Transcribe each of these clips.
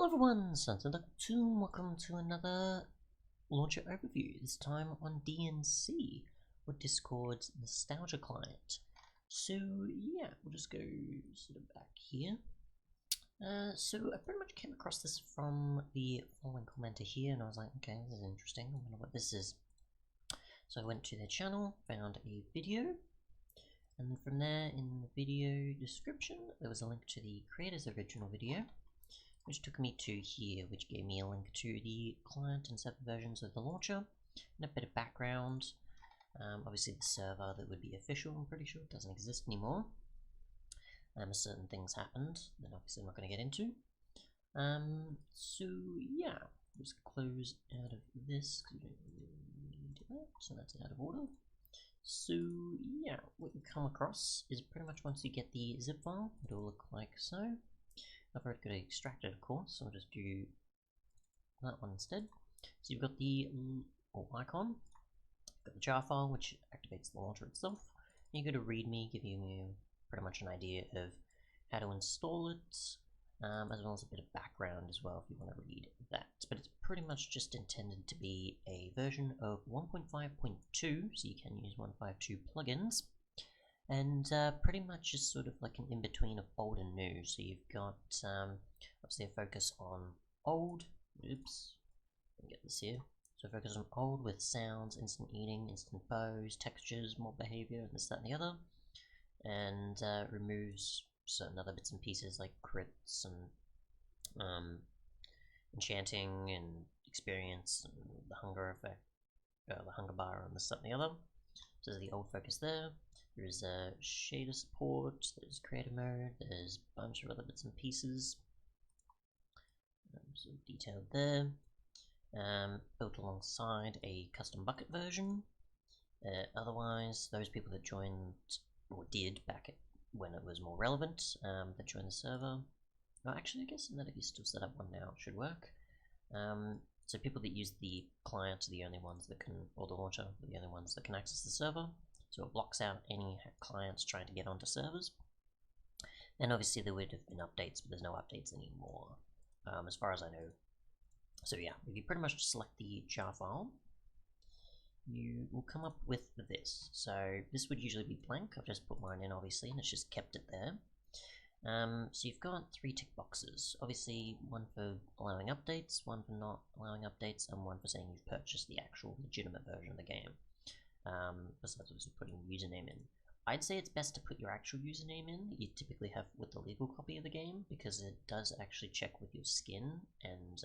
Hello everyone, Sunset2, welcome to another launcher overview, this time on DNC, or Discord's Nostalgia client. So yeah, we'll just go sort of back here. So I pretty much came across this from the following commenter here, and I was like, okay, this is interesting, I wonder what this is. So I went to their channel, found a video, and then from there, in the video description, there was a link to the creator's original video, which took me to here, which gave me a link to the client and separate versions of the launcher, and a bit of background. Obviously the server that would be official, I'm pretty sure, doesn't exist anymore. Certain things happened that obviously I'm not going to get into. So yeah, just close out of this, because we don't really need that, so that's out of order. So yeah, what you come across is pretty much once you get the zip file, it'll look like so. I've already got it extracted, of course, so I'll just do that one instead. So you've got the icon, got the jar file, which activates the launcher itself. And you go to README, giving you pretty much an idea of how to install it, as well as a bit of background as well if you want to read that. But it's pretty much just intended to be a version of 1.5.2, so you can use 1.5.2 plugins. And pretty much is sort of like an in-between of old and new. So you've got obviously a focus on old. Oops, let me get this here. So focus on old with sounds, instant eating, instant bows, textures, mob behavior, and this, that, and the other. And removes certain other bits and pieces like crits and enchanting and experience and the hunger effect, the hunger bar, and this, that, and the other. So there's the old focus there. There's a shader support, there's creator mode, there's a bunch of other bits and pieces. So detailed there. Built alongside a custom bucket version. Otherwise, those people that joined, or did back when it was more relevant, that joined the server. Oh, actually, I guess that if you still set up one now, it should work. So people that use the client are the only ones that can, or the launcher, are the only ones that can access the server. So it blocks out any clients trying to get onto servers. And obviously there would have been updates, but there's no updates anymore, as far as I know. So yeah, if you pretty much just select the jar file, you will come up with this. So this would usually be blank. I've just put mine in, obviously, and it's just kept it there. So you've got 3 tick boxes. Obviously, one for allowing updates, one for not allowing updates, and one for saying you've purchased the actual legitimate version of the game. Besides obviously putting username in. I'd say it's best to put your actual username in that you typically have with the legal copy of the game, because it does actually check with your skin, and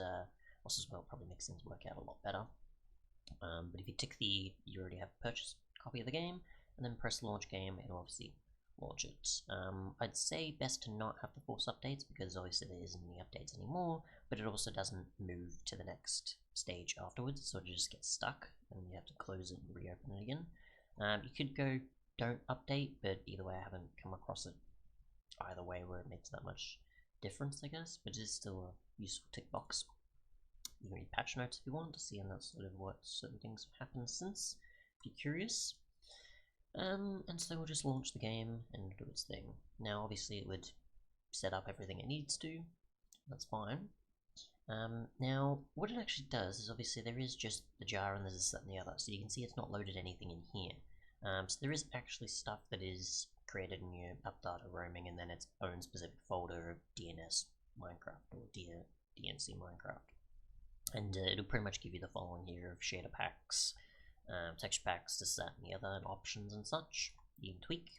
also as well probably makes things work out a lot better. But if you tick the you already have purchased copy of the game, and then press launch game, it'll obviously launch it. I'd say best to not have the force updates, because obviously there isn't any updates anymore, but it also doesn't move to the next stage afterwards, so it just gets stuck and you have to close it and reopen it again. You could go don't update, but either way I haven't come across it either way where it makes that much difference, I guess, but it is still a useful tick box. You can read patch notes if you want to see, and that's sort of what certain things have happened since, if you're curious. And so we'll just launch the game and do its thing. Now obviously it would set up everything it needs to, that's fine. Now, what it actually does is obviously there is just the jar and there's this, that, and the other, so you can see it's not loaded anything in here. So there is actually stuff that is created in your updata roaming and then its own specific folder of DNS Minecraft or DNC Minecraft. And it'll pretty much give you the following here of shader packs, texture packs, this, that, and the other, and options and such you can tweak.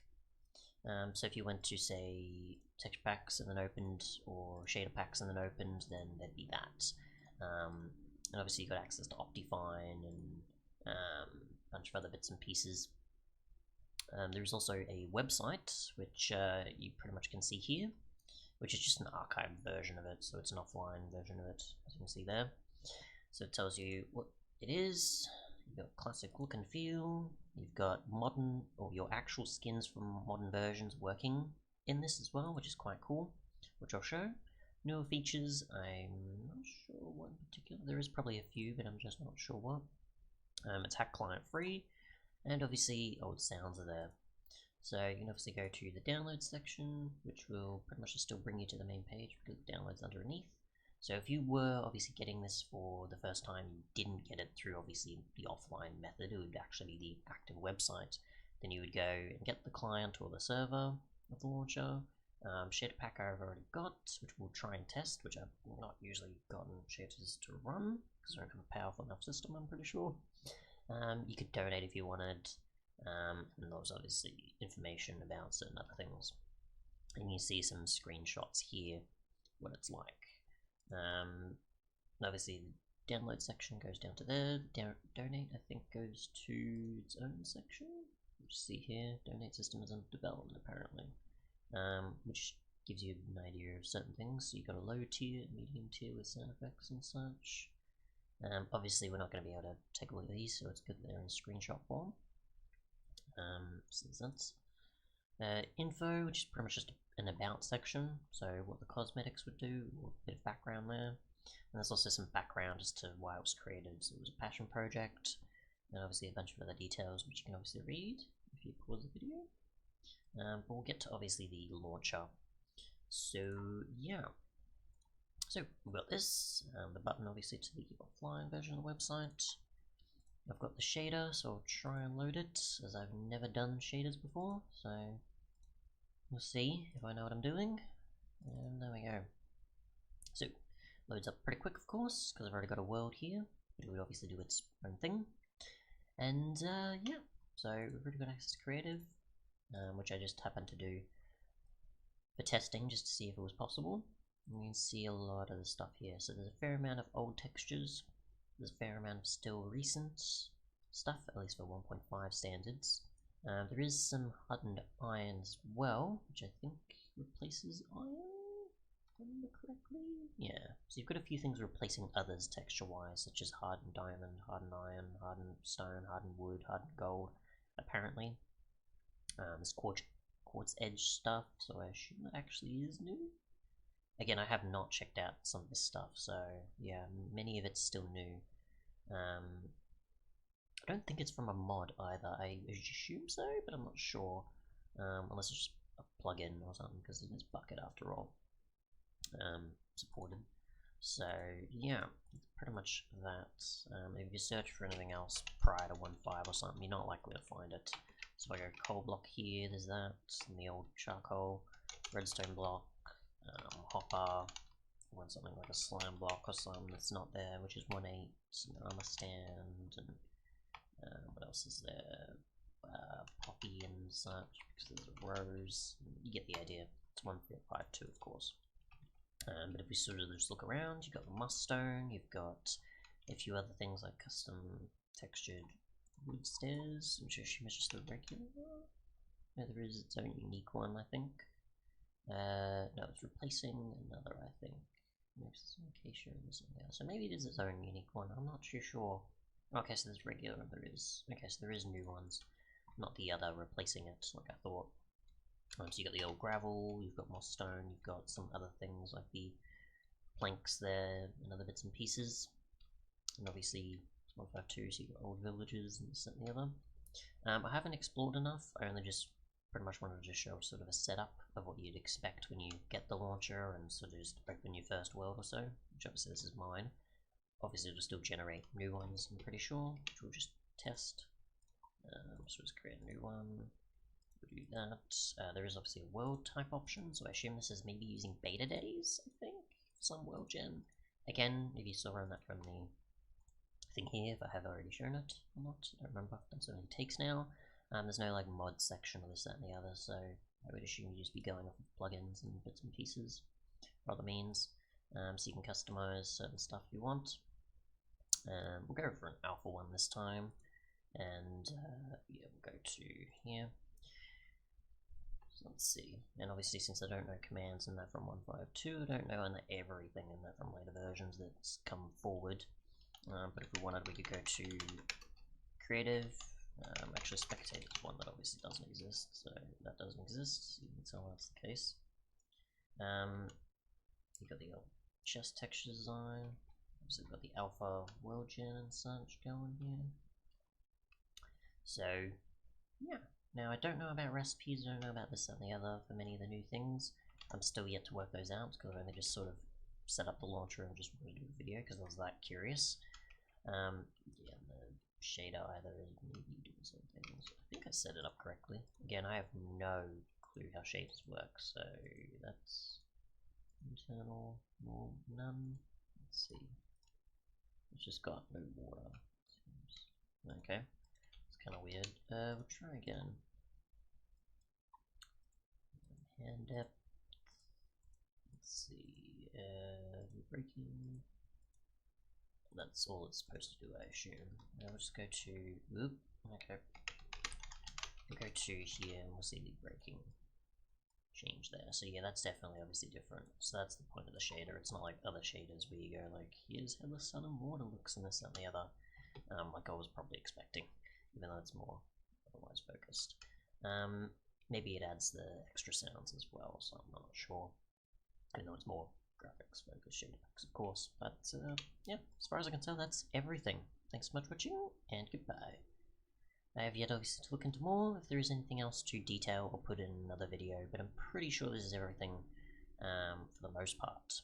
So if you went to say texture packs and then opened, or shader packs and then opened, then there'd be that. And obviously you've got access to Optifine and a bunch of other bits and pieces. There's also a website which you pretty much can see here, which is just an archived version of it, so it's an offline version of it, as you can see there. So it tells you what it is. You've got classic look and feel, you've got modern, or your actual skins from modern versions working in this as well, which is quite cool, which I'll show. Newer features, I'm not sure what in particular, there is probably a few, but I'm just not sure what. It's hack client free, and obviously old sounds are there. So you can obviously go to the download section, which will pretty much just still bring you to the main page because the download's underneath. So if you were obviously getting this for the first time, you didn't get it through obviously the offline method, it would actually be the active website, then you would go and get the client or the server of the launcher, shader pack I've already got, which we'll try and test, which I've not usually gotten shaders to run, because I don't have a powerful enough system, I'm pretty sure. You could donate if you wanted, and there was obviously information about certain other things. And you see some screenshots here, what it's like. Obviously the download section goes down to there, donate I think goes to its own section, which you see here, donate system is under development apparently, which gives you an idea of certain things. So you've got a low tier, medium tier with sound effects and such. Obviously we're not going to be able to take a look at these, so it's good that they're in screenshot form. So that's info, which is pretty much just an about section, so what the cosmetics would do, a bit of background there. And there's also some background as to why it was created. So it was a passion project, and obviously a bunch of other details which you can obviously read if you pause the video. But we'll get to obviously the launcher. So yeah, so we've got this, the button obviously to the offline version of the website. I've got the shader, so I'll try and load it, as I've never done shaders before, so we'll see if I know what I'm doing. And there we go. So, loads up pretty quick of course, because I've already got a world here. It would obviously do its own thing. And yeah, so we've already got access to creative, which I just happened to do for testing, just to see if it was possible. And you can see a lot of the stuff here. So there's a fair amount of old textures. There's a fair amount of still recent stuff, at least for 1.5 standards. There is some hardened iron as well, which I think replaces iron, if I remember correctly. Yeah, so you've got a few things replacing others texture-wise, such as hardened diamond, hardened iron, hardened stone, hardened wood, hardened gold, apparently. There's quartz edge stuff, so I assume that actually is new. Again, I have not checked out some of this stuff, so yeah, many of it's still new. I don't think it's from a mod either, I assume so, but I'm not sure, unless it's just a plugin or something, because it is Bucket after all, supported. So yeah, pretty much that. If you search for anything else prior to 1.5 or something, you're not likely to find it. So I go coal block here, there's that, and the old charcoal, redstone block, hopper, want something like a slime block or something that's not there, which is 1.8, an armor stand, and what else is there? Poppy and such, because there's a rose. You get the idea. It's 1.5.2 of course. But if we sort of just look around, you've got the must stone, you've got a few other things like custom textured wood stairs, which I assume is just the regular. No, there is its own unique one, I think. No, it's replacing another, I think. Acacia and something else. So maybe it is its own unique one, I'm not too sure. Okay, so there's regular and there is. Okay, so there is new ones. Not the other replacing it, like I thought. So you got the old gravel, you've got moss stone, you've got some other things like the planks there and other bits and pieces. And obviously it's 1.5.2, so you've got old villages and this and the other. I haven't explored enough, I only just pretty much wanted to just show sort of a setup of what you'd expect when you get the launcher and sort of just open your first world or so, which obviously this is mine. Obviously it'll still generate new ones, I'm pretty sure, which we'll just test. So let's create a new one, we'll do that. There is obviously a world type option, so I assume this is maybe using beta days, I think, for some world gen. Again, if you saw that from the thing here, if I have already shown it or not, I don't remember, I've done so many takes now. There's no like mod section or this, that and the other, so I would assume you just be going off of plugins and bits and pieces or other means, so you can customize certain stuff you want. We'll go for an alpha one this time, and yeah, we'll go to here. So let's see, and obviously since I don't know commands in that from 1.5.2, I don't know everything in that from later versions that's come forward, but if we wanted we could go to creative. Actually spectator is one that obviously doesn't exist, so that doesn't exist, so you can tell that's the case. You've got the old chest texture design, obviously we've got the alpha world gen and such going here. So yeah, now I don't know about recipes, I don't know about this and the other for many of the new things. I'm still yet to work those out because I've only just sort of set up the launcher and just wanted to do a video because I was that curious. Yeah, the shader either is maybe doing some things. I think I set it up correctly. Again, I have no clue how shaders work, so that's internal, none. Let's see. It's just got no water. Okay, it's kind of weird. We'll try again. Hand depth. Let's see. Breaking. That's all it's supposed to do, I assume. Now we'll just go to. Oop. Okay. We'll go to here and we'll see the breaking change there. So yeah, that's definitely obviously different. So that's the point of the shader. It's not like other shaders where you go like, here's how the sun and water looks and this and the other. Like I was probably expecting, even though it's more otherwise focused. Maybe it adds the extra sounds as well, so I'm not sure. I know it's more graphics focused shader packs, of course, but yeah, as far as I can tell, that's everything. Thanks so much for watching, and goodbye. I have yet obviously to look into more if there is anything else to detail or put in another video, but I'm pretty sure this is everything for the most part.